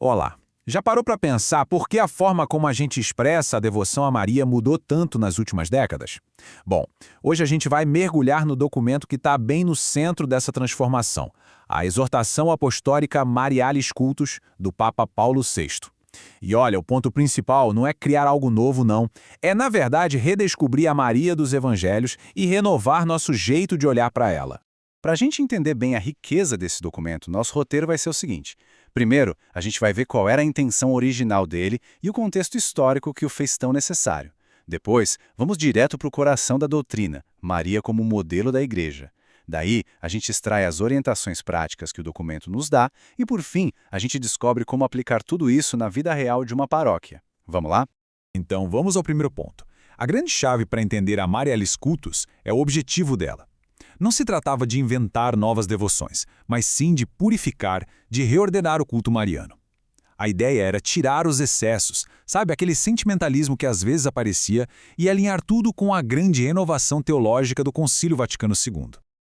Olá! Já parou para pensar por que a forma como a gente expressa a devoção a Maria mudou tanto nas últimas décadas? Bom, hoje a gente vai mergulhar no documento que está bem no centro dessa transformação, a Exortação Apostólica Marialis Cultus, do Papa Paulo VI. E olha, o ponto principal não é criar algo novo, não. É, na verdade, redescobrir a Maria dos Evangelhos e renovar nosso jeito de olhar para ela. Para a gente entender bem a riqueza desse documento, nosso roteiro vai ser o seguinte. Primeiro, a gente vai ver qual era a intenção original dele e o contexto histórico que o fez tão necessário. Depois, vamos direto para o coração da doutrina, Maria como modelo da Igreja. Daí, a gente extrai as orientações práticas que o documento nos dá e, por fim, a gente descobre como aplicar tudo isso na vida real de uma paróquia. Vamos lá? Então, vamos ao primeiro ponto. A grande chave para entender a Marialis Cultus é o objetivo dela. Não se tratava de inventar novas devoções, mas sim de purificar, de reordenar o culto mariano. A ideia era tirar os excessos, sabe, aquele sentimentalismo que às vezes aparecia, e alinhar tudo com a grande renovação teológica do Concílio Vaticano II.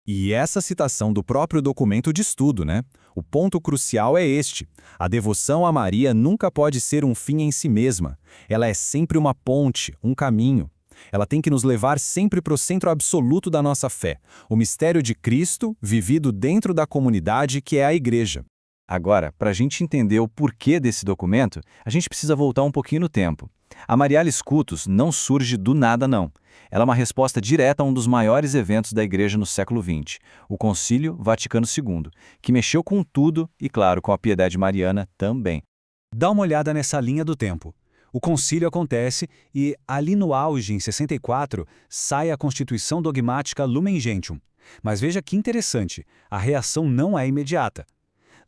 E essa citação do próprio documento diz tudo, né? O ponto crucial é este. A devoção a Maria nunca pode ser um fim em si mesma. Ela é sempre uma ponte, um caminho. Ela tem que nos levar sempre para o centro absoluto da nossa fé, o mistério de Cristo vivido dentro da comunidade que é a Igreja. Agora, para a gente entender o porquê desse documento, a gente precisa voltar um pouquinho no tempo. A Marialis Cultus não surge do nada, não. Ela é uma resposta direta a um dos maiores eventos da Igreja no século XX, o Concílio Vaticano II, que mexeu com tudo e, claro, com a piedade mariana também. Dá uma olhada nessa linha do tempo. O concílio acontece e, ali no auge, em 64, sai a Constituição Dogmática Lumen Gentium. Mas veja que interessante, a reação não é imediata.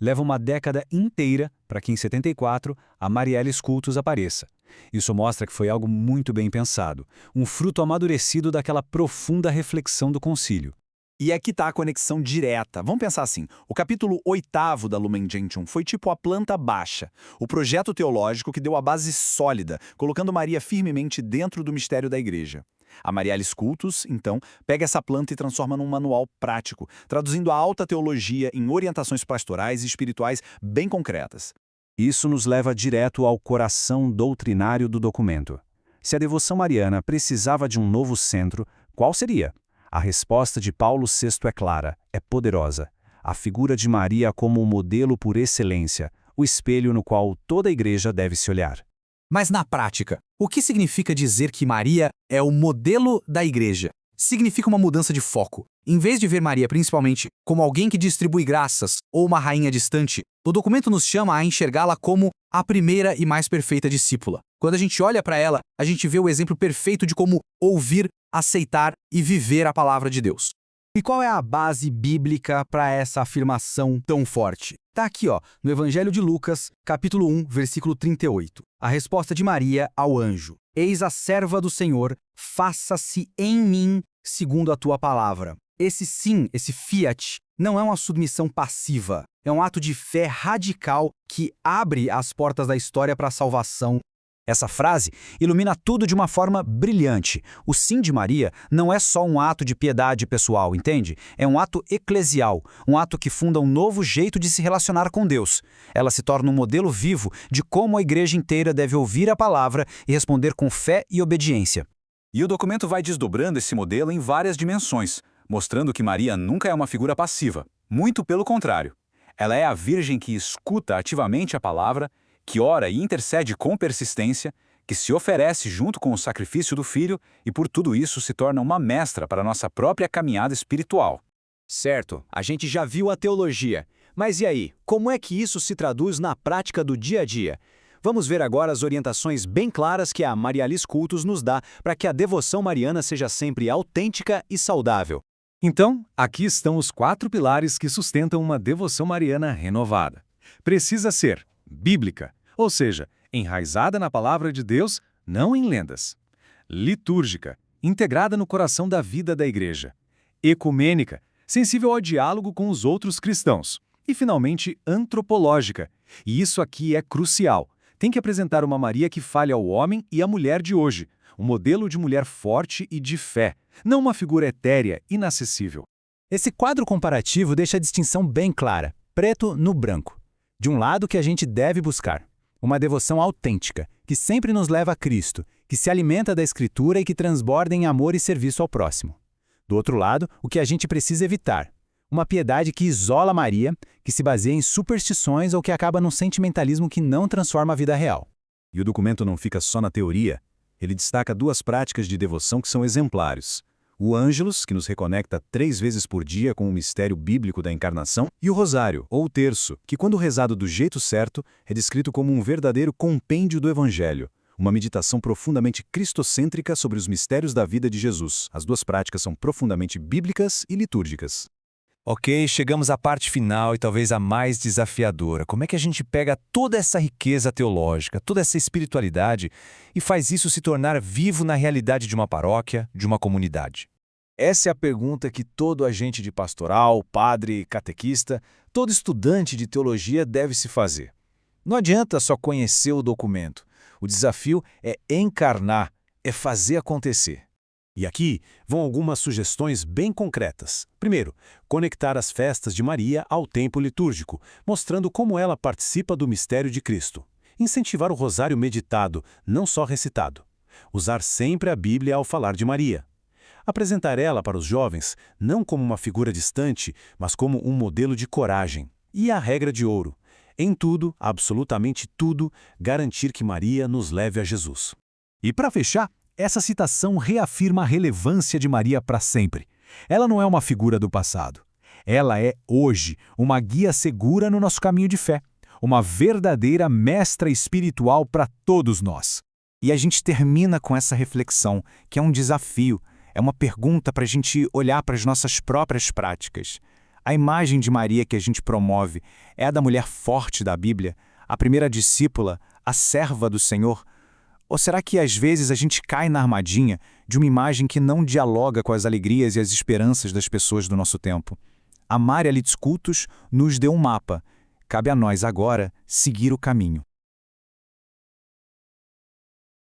Leva uma década inteira para que, em 74, a Marialis Cultus apareça. Isso mostra que foi algo muito bem pensado, um fruto amadurecido daquela profunda reflexão do concílio. E aqui está a conexão direta. Vamos pensar assim, o capítulo 8º da Lumen Gentium foi tipo a planta baixa, o projeto teológico que deu a base sólida, colocando Maria firmemente dentro do mistério da Igreja. A Marialis Cultus, então, pega essa planta e transforma num manual prático, traduzindo a alta teologia em orientações pastorais e espirituais bem concretas. Isso nos leva direto ao coração doutrinário do documento. Se a devoção mariana precisava de um novo centro, qual seria? A resposta de Paulo VI é clara, é poderosa. A figura de Maria como o modelo por excelência, o espelho no qual toda a Igreja deve se olhar. Mas na prática, o que significa dizer que Maria é o modelo da Igreja? Significa uma mudança de foco. Em vez de ver Maria principalmente como alguém que distribui graças ou uma rainha distante, o documento nos chama a enxergá-la como a primeira e mais perfeita discípula. Quando a gente olha para ela, a gente vê o exemplo perfeito de como ouvir, aceitar e viver a palavra de Deus. E qual é a base bíblica para essa afirmação tão forte? Está aqui, no Evangelho de Lucas, capítulo 1, versículo 38. A resposta de Maria ao anjo. Eis a serva do Senhor, faça-se em mim segundo a tua palavra. Esse sim, esse fiat, não é uma submissão passiva. É um ato de fé radical que abre as portas da história para a salvação. Essa frase ilumina tudo de uma forma brilhante. O sim de Maria não é só um ato de piedade pessoal, entende? É um ato eclesial, um ato que funda um novo jeito de se relacionar com Deus. Ela se torna um modelo vivo de como a Igreja inteira deve ouvir a palavra e responder com fé e obediência. E o documento vai desdobrando esse modelo em várias dimensões, mostrando que Maria nunca é uma figura passiva. Muito pelo contrário. Ela é a Virgem que escuta ativamente a palavra, que ora e intercede com persistência, que se oferece junto com o sacrifício do Filho e por tudo isso se torna uma mestra para a nossa própria caminhada espiritual. Certo, a gente já viu a teologia, mas e aí, como é que isso se traduz na prática do dia a dia? Vamos ver agora as orientações bem claras que a Marialis Cultus nos dá para que a devoção mariana seja sempre autêntica e saudável. Então, aqui estão os 4 pilares que sustentam uma devoção mariana renovada. Precisa ser bíblica, ou seja, enraizada na palavra de Deus, não em lendas. Litúrgica, integrada no coração da vida da Igreja. Ecumênica, sensível ao diálogo com os outros cristãos. E, finalmente, antropológica. E isso aqui é crucial. Tem que apresentar uma Maria que fale ao homem e à mulher de hoje. Um modelo de mulher forte e de fé, não uma figura etérea, inacessível. Esse quadro comparativo deixa a distinção bem clara, preto no branco. De um lado, que a gente deve buscar uma devoção autêntica, que sempre nos leva a Cristo, que se alimenta da Escritura e que transborda em amor e serviço ao próximo. Do outro lado, o que a gente precisa evitar, uma piedade que isola Maria, que se baseia em superstições ou que acaba num sentimentalismo que não transforma a vida real. E o documento não fica só na teoria. Ele destaca 2 práticas de devoção que são exemplares. O Ângelus, que nos reconecta 3 vezes por dia com o mistério bíblico da encarnação, e o Rosário, ou o Terço, que quando rezado do jeito certo, é descrito como um verdadeiro compêndio do Evangelho, uma meditação profundamente cristocêntrica sobre os mistérios da vida de Jesus. As 2 práticas são profundamente bíblicas e litúrgicas. Ok, chegamos à parte final e talvez a mais desafiadora. Como é que a gente pega toda essa riqueza teológica, toda essa espiritualidade e faz isso se tornar vivo na realidade de uma paróquia, de uma comunidade? Essa é a pergunta que todo agente de pastoral, padre, catequista, todo estudante de teologia deve se fazer. Não adianta só conhecer o documento. O desafio é encarnar, é fazer acontecer. E aqui vão algumas sugestões bem concretas. Primeiro, conectar as festas de Maria ao tempo litúrgico, mostrando como ela participa do mistério de Cristo. Incentivar o rosário meditado, não só recitado. Usar sempre a Bíblia ao falar de Maria. Apresentar ela para os jovens não como uma figura distante, mas como um modelo de coragem. E a regra de ouro: em tudo, absolutamente tudo, garantir que Maria nos leve a Jesus. E para fechar, essa citação reafirma a relevância de Maria para sempre. Ela não é uma figura do passado. Ela é, hoje, uma guia segura no nosso caminho de fé, uma verdadeira mestra espiritual para todos nós. E a gente termina com essa reflexão, que é um desafio, é uma pergunta para a gente olhar para as nossas próprias práticas. A imagem de Maria que a gente promove é a da mulher forte da Bíblia, a primeira discípula, a serva do Senhor? Ou será que às vezes a gente cai na armadilha de uma imagem que não dialoga com as alegrias e as esperanças das pessoas do nosso tempo? A Marialiscultus nos deu um mapa. Cabe a nós agora seguir o caminho.